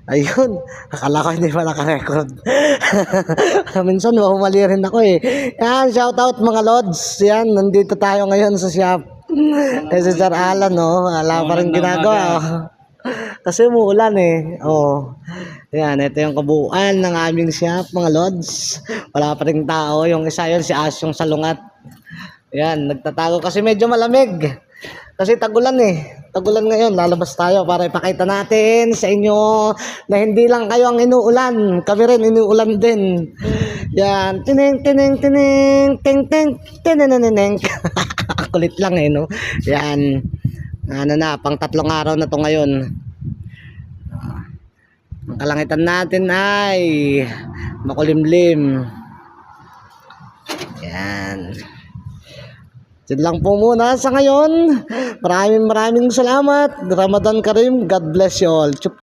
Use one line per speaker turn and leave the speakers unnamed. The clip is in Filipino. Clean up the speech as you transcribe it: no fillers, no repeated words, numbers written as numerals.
Ayun, akala ko hindi pa naka-record. Minsan mahumali rin ako eh. Yan, shout out mga lods. Yan, nandito tayo ngayon sa shop. Eh si Sir Alan, no? Wala pa rin ginagawa. Kasi umuulan eh. Oh. Yan, ito yung kabuuan ng aming shop, mga lods. Wala pa rin tao. Yung isa yun, si Asyong Salungat. Yan, nagtatago kasi medyo malamig. Kasi tagulan eh. Tagulan ngayon, lalabas tayo para ipakita natin sa inyo na hindi lang kayo ang inuulan. Kami rin inuulan din. Yan, tining, tining, tining, ting, ting, tinininining. Kulit lang eh, no? Yan, ano na, pang 3 araw na to ngayon. Ang kalangitan natin ay makulimlim. Yan. Yan lang po muna sa ngayon. Maraming salamat. Ramadan Karim. God bless you all.